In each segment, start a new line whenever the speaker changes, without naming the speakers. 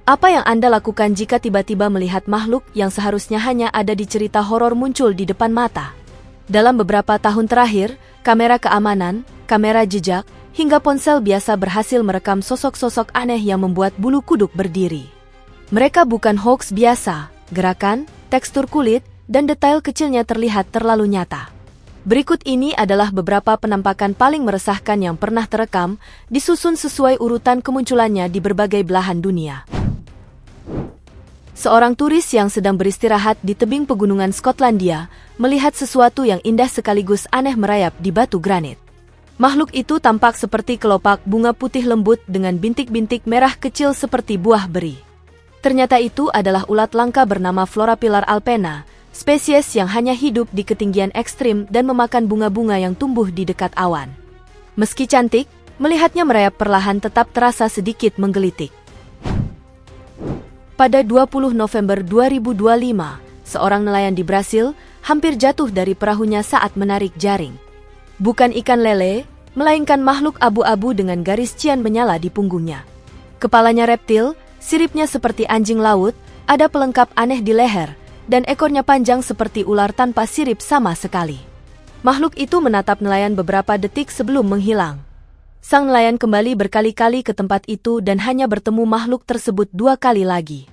Apa yang Anda lakukan jika tiba-tiba melihat makhluk yang seharusnya hanya ada di cerita horor muncul di depan mata? Dalam beberapa tahun terakhir, kamera keamanan, kamera jejak, hingga ponsel biasa berhasil merekam sosok-sosok aneh yang membuat bulu kuduk berdiri. Mereka bukan hoaks biasa, gerakan, tekstur kulit, dan detail kecilnya terlihat terlalu nyata. Berikut ini adalah beberapa penampakan paling meresahkan yang pernah terekam, disusun sesuai urutan kemunculannya di berbagai belahan dunia. Seorang turis yang sedang beristirahat di tebing pegunungan Skotlandia melihat sesuatu yang indah sekaligus aneh merayap di batu granit. Makhluk itu tampak seperti kelopak bunga putih lembut dengan bintik-bintik merah kecil seperti buah beri. Ternyata itu adalah ulat langka bernama Florapilar alpena, spesies yang hanya hidup di ketinggian ekstrim dan memakan bunga-bunga yang tumbuh di dekat awan. Meski cantik, melihatnya merayap perlahan tetap terasa sedikit menggelitik. Pada 20 November 2025, seorang nelayan di Brasil hampir jatuh dari perahunya saat menarik jaring. Bukan ikan lele, melainkan makhluk abu-abu dengan garis cian menyala di punggungnya. Kepalanya reptil, siripnya seperti anjing laut, ada pelengkap aneh di leher, dan ekornya panjang seperti ular tanpa sirip sama sekali. Makhluk itu menatap nelayan beberapa detik sebelum menghilang. Sang nelayan kembali berkali-kali ke tempat itu dan hanya bertemu makhluk tersebut 2 kali lagi.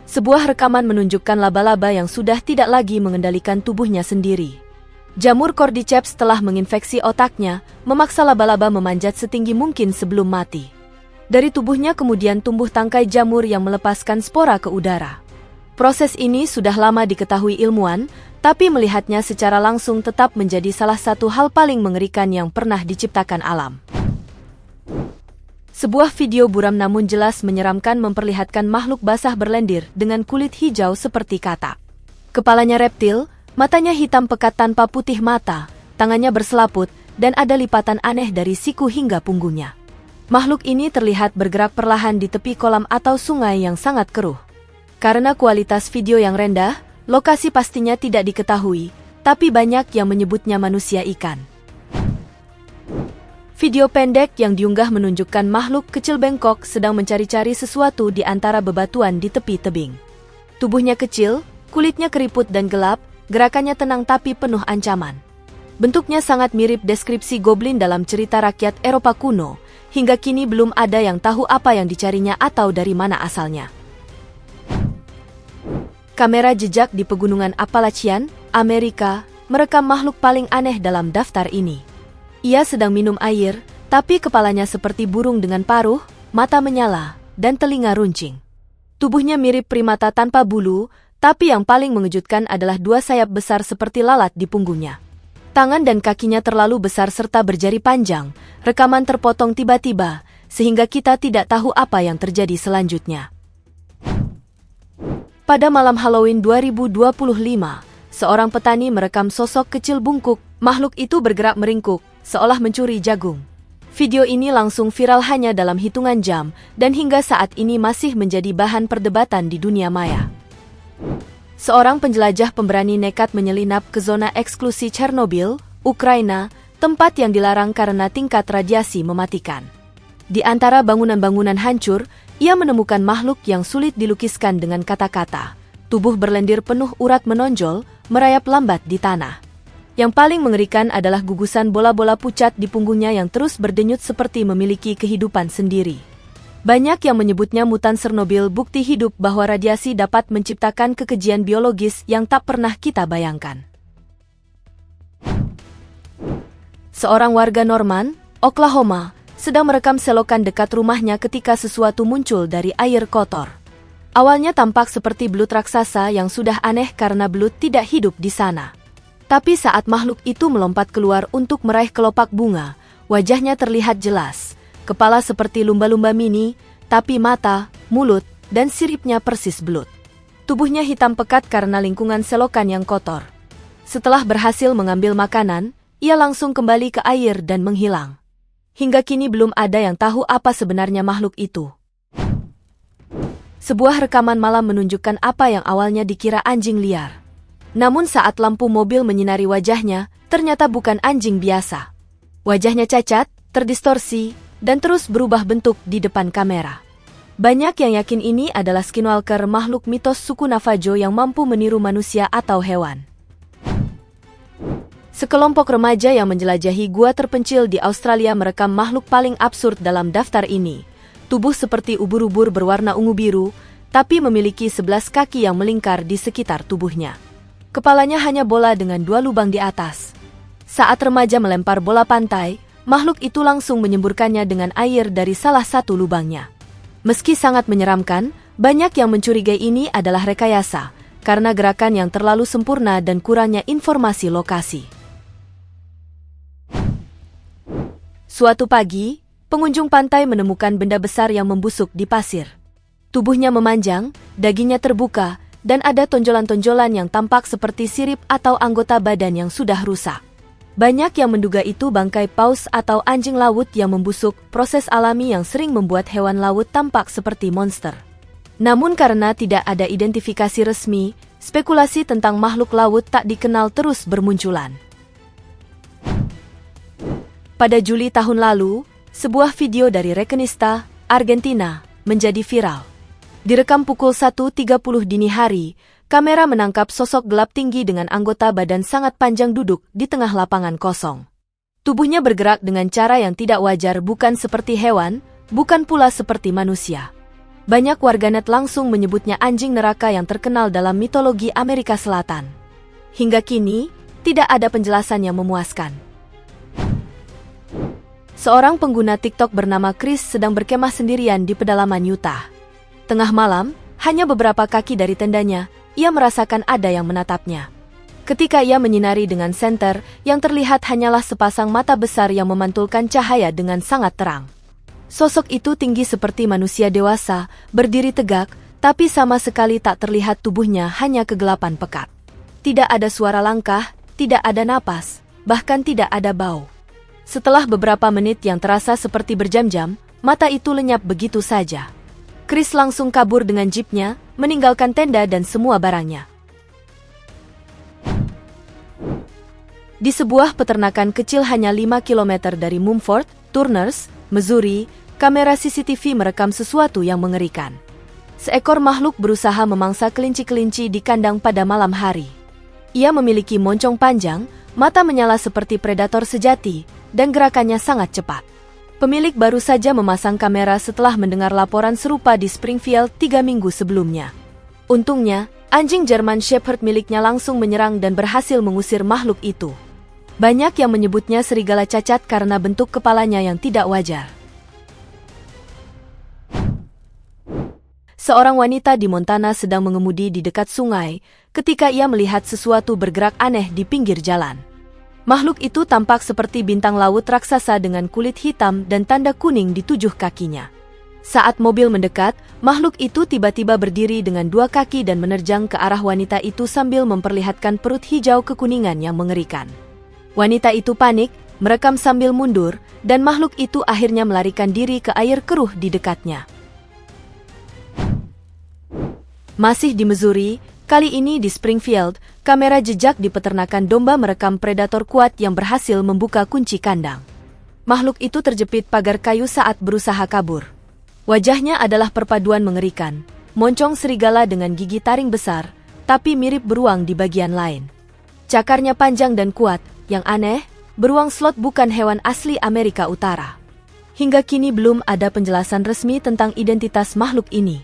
Sebuah rekaman menunjukkan laba-laba yang sudah tidak lagi mengendalikan tubuhnya sendiri. Jamur cordyceps telah menginfeksi otaknya, memaksa laba-laba memanjat setinggi mungkin sebelum mati. Dari tubuhnya kemudian tumbuh tangkai jamur yang melepaskan spora ke udara. Proses ini sudah lama diketahui ilmuwan, tapi melihatnya secara langsung tetap menjadi salah satu hal paling mengerikan yang pernah diciptakan alam. Sebuah video buram namun jelas menyeramkan memperlihatkan makhluk basah berlendir dengan kulit hijau seperti katak. Kepalanya reptil, matanya hitam pekat tanpa putih mata, tangannya berselaput, dan ada lipatan aneh dari siku hingga punggungnya. Makhluk ini terlihat bergerak perlahan di tepi kolam atau sungai yang sangat keruh. Karena kualitas video yang rendah, lokasi pastinya tidak diketahui, tapi banyak yang menyebutnya manusia ikan. Video pendek yang diunggah menunjukkan makhluk kecil bengkok sedang mencari-cari sesuatu di antara bebatuan di tepi tebing. Tubuhnya kecil, kulitnya keriput dan gelap, gerakannya tenang tapi penuh ancaman. Bentuknya sangat mirip deskripsi goblin dalam cerita rakyat Eropa kuno. Hingga kini belum ada yang tahu apa yang dicarinya atau dari mana asalnya. Kamera jejak di pegunungan Appalachian, Amerika, merekam makhluk paling aneh dalam daftar ini. Ia sedang minum air, tapi kepalanya seperti burung dengan paruh, mata menyala, dan telinga runcing. Tubuhnya mirip primata tanpa bulu, tapi yang paling mengejutkan adalah 2 sayap besar seperti lalat di punggungnya. Tangan dan kakinya terlalu besar serta berjari panjang, rekaman terpotong tiba-tiba, sehingga kita tidak tahu apa yang terjadi selanjutnya. Pada malam Halloween 2025, seorang petani merekam sosok kecil bungkuk, makhluk itu bergerak meringkuk, seolah mencuri jagung. Video ini langsung viral hanya dalam hitungan jam, dan hingga saat ini masih menjadi bahan perdebatan di dunia maya. Seorang penjelajah pemberani nekat menyelinap ke zona eksklusi Chernobyl, Ukraina, tempat yang dilarang karena tingkat radiasi mematikan. Di antara bangunan-bangunan hancur, ia menemukan makhluk yang sulit dilukiskan dengan kata-kata. Tubuh berlendir penuh urat menonjol, merayap lambat di tanah. Yang paling mengerikan adalah gugusan bola-bola pucat di punggungnya yang terus berdenyut seperti memiliki kehidupan sendiri. Banyak yang menyebutnya mutan Chernobyl, bukti hidup bahwa radiasi dapat menciptakan kekejian biologis yang tak pernah kita bayangkan. Seorang warga Norman, Oklahoma, sedang merekam selokan dekat rumahnya ketika sesuatu muncul dari air kotor. Awalnya tampak seperti belut raksasa yang sudah aneh karena belut tidak hidup di sana. Tapi saat makhluk itu melompat keluar untuk meraih kelopak bunga, wajahnya terlihat jelas. Kepala seperti lumba-lumba mini, tapi mata, mulut, dan siripnya persis belut. Tubuhnya hitam pekat karena lingkungan selokan yang kotor. Setelah berhasil mengambil makanan, ia langsung kembali ke air dan menghilang. Hingga kini belum ada yang tahu apa sebenarnya makhluk itu. Sebuah rekaman malam menunjukkan apa yang awalnya dikira anjing liar. Namun saat lampu mobil menyinari wajahnya, ternyata bukan anjing biasa. Wajahnya cacat, terdistorsi, dan terus berubah bentuk di depan kamera. Banyak yang yakin ini adalah skinwalker, makhluk mitos suku Navajo yang mampu meniru manusia atau hewan. Sekelompok remaja yang menjelajahi gua terpencil di Australia merekam makhluk paling absurd dalam daftar ini. Tubuh seperti ubur-ubur berwarna ungu biru, tapi memiliki 11 kaki yang melingkar di sekitar tubuhnya. Kepalanya hanya bola dengan 2 lubang di atas. Saat remaja melempar bola pantai, makhluk itu langsung menyemburkannya dengan air dari salah satu lubangnya. Meski sangat menyeramkan, banyak yang mencurigai ini adalah rekayasa, karena gerakan yang terlalu sempurna dan kurangnya informasi lokasi. Suatu pagi, pengunjung pantai menemukan benda besar yang membusuk di pasir. Tubuhnya memanjang, dagingnya terbuka, dan ada tonjolan-tonjolan yang tampak seperti sirip atau anggota badan yang sudah rusak. Banyak yang menduga itu bangkai paus atau anjing laut yang membusuk, proses alami yang sering membuat hewan laut tampak seperti monster. Namun karena tidak ada identifikasi resmi, spekulasi tentang makhluk laut tak dikenal terus bermunculan. Pada Juli tahun lalu, sebuah video dari Reconquista, Argentina, menjadi viral. Direkam pukul 1.30 dini hari, kamera menangkap sosok gelap tinggi dengan anggota badan sangat panjang duduk di tengah lapangan kosong. Tubuhnya bergerak dengan cara yang tidak wajar, bukan seperti hewan, bukan pula seperti manusia. Banyak warganet langsung menyebutnya anjing neraka yang terkenal dalam mitologi Amerika Selatan. Hingga kini, tidak ada penjelasan yang memuaskan. Seorang pengguna TikTok bernama Chris sedang berkemah sendirian di pedalaman Utah. Tengah malam, hanya beberapa kaki dari tendanya, ia merasakan ada yang menatapnya. Ketika ia menyinari dengan senter, yang terlihat hanyalah sepasang mata besar yang memantulkan cahaya dengan sangat terang. Sosok itu tinggi seperti manusia dewasa, berdiri tegak, tapi sama sekali tak terlihat tubuhnya, hanya kegelapan pekat. Tidak ada suara langkah, tidak ada napas, bahkan tidak ada bau. Setelah beberapa menit yang terasa seperti berjam-jam, mata itu lenyap begitu saja. Chris langsung kabur dengan jeepnya, meninggalkan tenda dan semua barangnya. Di sebuah peternakan kecil hanya 5 km dari Mumford, Turners, Missouri, kamera CCTV merekam sesuatu yang mengerikan. Seekor makhluk berusaha memangsa kelinci-kelinci di kandang pada malam hari. Ia memiliki moncong panjang, mata menyala seperti predator sejati, dan gerakannya sangat cepat. Pemilik baru saja memasang kamera setelah mendengar laporan serupa di Springfield 3 minggu sebelumnya. Untungnya, anjing German Shepherd miliknya langsung menyerang dan berhasil mengusir makhluk itu. Banyak yang menyebutnya serigala cacat karena bentuk kepalanya yang tidak wajar. Seorang wanita di Montana sedang mengemudi di dekat sungai ketika ia melihat sesuatu bergerak aneh di pinggir jalan. Makhluk itu tampak seperti bintang laut raksasa dengan kulit hitam dan tanda kuning di 7 kakinya. Saat mobil mendekat, makhluk itu tiba-tiba berdiri dengan 2 kaki dan menerjang ke arah wanita itu sambil memperlihatkan perut hijau kekuningan yang mengerikan. Wanita itu panik, merekam sambil mundur, dan makhluk itu akhirnya melarikan diri ke air keruh di dekatnya. Masih di Missouri, kali ini di Springfield, kamera jejak di peternakan domba merekam predator kuat yang berhasil membuka kunci kandang. Makhluk itu terjepit pagar kayu saat berusaha kabur. Wajahnya adalah perpaduan mengerikan, moncong serigala dengan gigi taring besar, tapi mirip beruang di bagian lain. Cakarnya panjang dan kuat, yang aneh, beruang slot bukan hewan asli Amerika Utara. Hingga kini belum ada penjelasan resmi tentang identitas makhluk ini.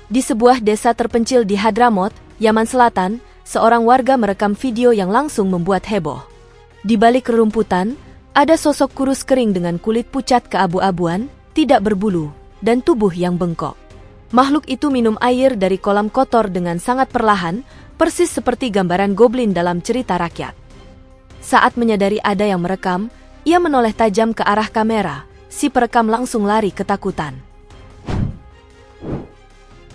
Di sebuah desa terpencil di Hadramaut, Yaman Selatan, seorang warga merekam video yang langsung membuat heboh. Di balik rerumputan, ada sosok kurus kering dengan kulit pucat keabu-abuan, tidak berbulu, dan tubuh yang bengkok. Makhluk itu minum air dari kolam kotor dengan sangat perlahan, persis seperti gambaran goblin dalam cerita rakyat. Saat menyadari ada yang merekam, ia menoleh tajam ke arah kamera, si perekam langsung lari ketakutan.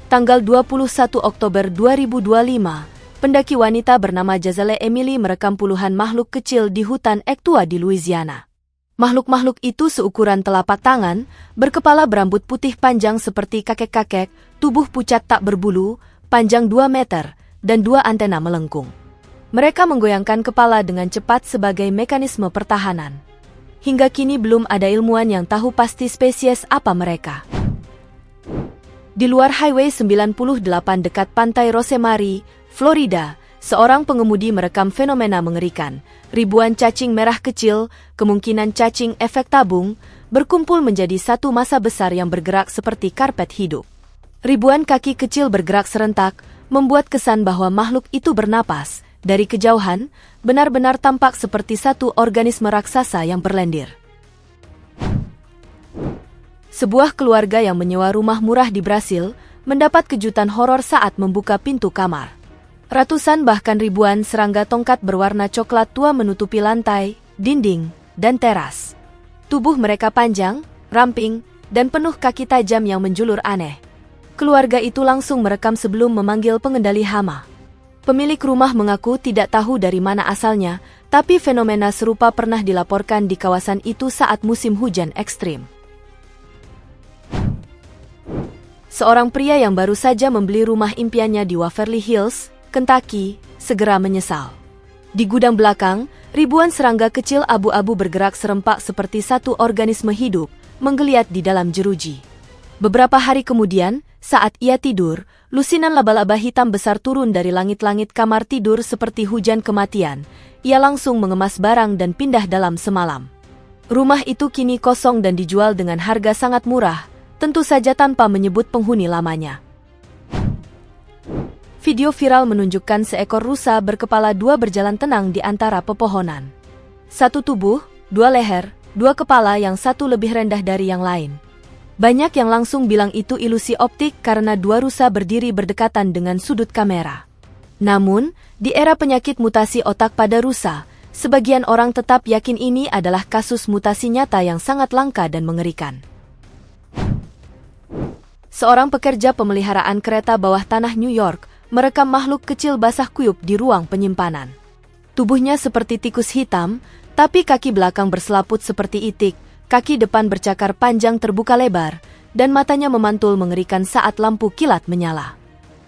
Tanggal 21 Oktober 2025, pendaki wanita bernama Jazale Emily merekam puluhan makhluk kecil di hutan Ektua di Louisiana. Makhluk-makhluk itu seukuran telapak tangan, berkepala berambut putih panjang seperti kakek-kakek, tubuh pucat tak berbulu, panjang 2 meter, dan 2 antena melengkung. Mereka menggoyangkan kepala dengan cepat sebagai mekanisme pertahanan. Hingga kini belum ada ilmuwan yang tahu pasti spesies apa mereka. Di luar Highway 98 dekat pantai Rosemary, Florida, seorang pengemudi merekam fenomena mengerikan. Ribuan cacing merah kecil, kemungkinan cacing efek tabung, berkumpul menjadi satu massa besar yang bergerak seperti karpet hidup. Ribuan kaki kecil bergerak serentak, membuat kesan bahwa makhluk itu bernapas. Dari kejauhan, benar-benar tampak seperti satu organisme raksasa yang berlendir. Sebuah keluarga yang menyewa rumah murah di Brasil mendapat kejutan horor saat membuka pintu kamar. Ratusan bahkan ribuan serangga tongkat berwarna coklat tua menutupi lantai, dinding, dan teras. Tubuh mereka panjang, ramping, dan penuh kaki tajam yang menjulur aneh. Keluarga itu langsung merekam sebelum memanggil pengendali hama. Pemilik rumah mengaku tidak tahu dari mana asalnya, tapi fenomena serupa pernah dilaporkan di kawasan itu saat musim hujan ekstrim. Seorang pria yang baru saja membeli rumah impiannya di Waverly Hills, Kentucky, segera menyesal. Di gudang belakang, ribuan serangga kecil abu-abu bergerak serempak seperti satu organisme hidup, menggeliat di dalam jeruji. Beberapa hari kemudian, saat ia tidur, lusinan laba-laba hitam besar turun dari langit-langit kamar tidur seperti hujan kematian. Ia langsung mengemas barang dan pindah dalam semalam. Rumah itu kini kosong dan dijual dengan harga sangat murah, tentu saja tanpa menyebut penghuni lamanya. Video viral menunjukkan seekor rusa berkepala dua berjalan tenang di antara pepohonan. Satu tubuh, dua leher, dua kepala yang satu lebih rendah dari yang lain. Banyak yang langsung bilang itu ilusi optik karena dua rusa berdiri berdekatan dengan sudut kamera. Namun, di era penyakit mutasi otak pada rusa, sebagian orang tetap yakin ini adalah kasus mutasi nyata yang sangat langka dan mengerikan. Seorang pekerja pemeliharaan kereta bawah tanah New York merekam makhluk kecil basah kuyup di ruang penyimpanan. Tubuhnya seperti tikus hitam, tapi kaki belakang berselaput seperti itik, kaki depan bercakar panjang terbuka lebar, dan matanya memantul mengerikan saat lampu kilat menyala.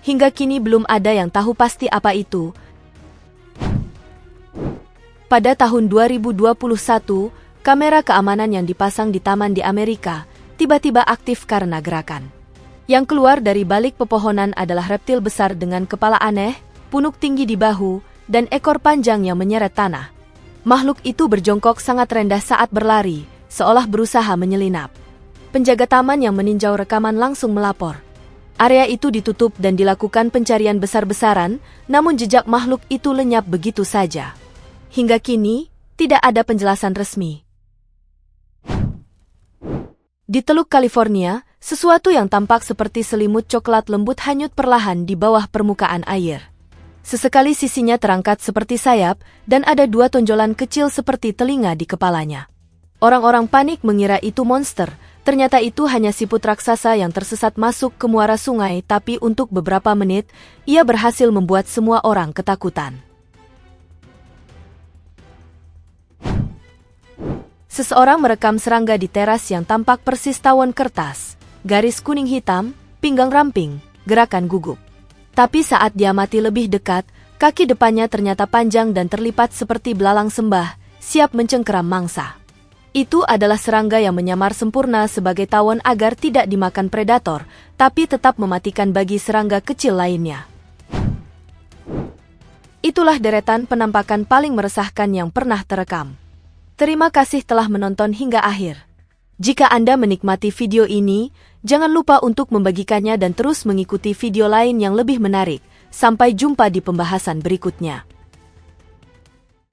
Hingga kini belum ada yang tahu pasti apa itu. Pada tahun 2021, kamera keamanan yang dipasang di taman di Amerika tiba-tiba aktif karena gerakan. Yang keluar dari balik pepohonan adalah reptil besar dengan kepala aneh, punuk tinggi di bahu, dan ekor panjang yang menyeret tanah. Makhluk itu berjongkok sangat rendah saat berlari, seolah berusaha menyelinap. Penjaga taman yang meninjau rekaman langsung melapor. Area itu ditutup dan dilakukan pencarian besar-besaran, namun jejak makhluk itu lenyap begitu saja. Hingga kini, tidak ada penjelasan resmi. Di Teluk California, sesuatu yang tampak seperti selimut coklat lembut hanyut perlahan di bawah permukaan air. Sesekali sisinya terangkat seperti sayap, dan ada dua tonjolan kecil seperti telinga di kepalanya. Orang-orang panik mengira itu monster, ternyata itu hanya siput raksasa yang tersesat masuk ke muara sungai, tapi untuk beberapa menit, ia berhasil membuat semua orang ketakutan. Seseorang merekam serangga di teras yang tampak persis tawon kertas, garis kuning hitam, pinggang ramping, gerakan gugup. Tapi saat dia mati lebih dekat, kaki depannya ternyata panjang dan terlipat seperti belalang sembah, siap mencengkeram mangsa. Itu adalah serangga yang menyamar sempurna sebagai tawon agar tidak dimakan predator, tapi tetap mematikan bagi serangga kecil lainnya. Itulah deretan penampakan paling meresahkan yang pernah terekam. Terima kasih telah menonton hingga akhir. Jika Anda menikmati video ini, jangan lupa untuk membagikannya dan terus mengikuti video lain yang lebih menarik. Sampai jumpa di pembahasan berikutnya.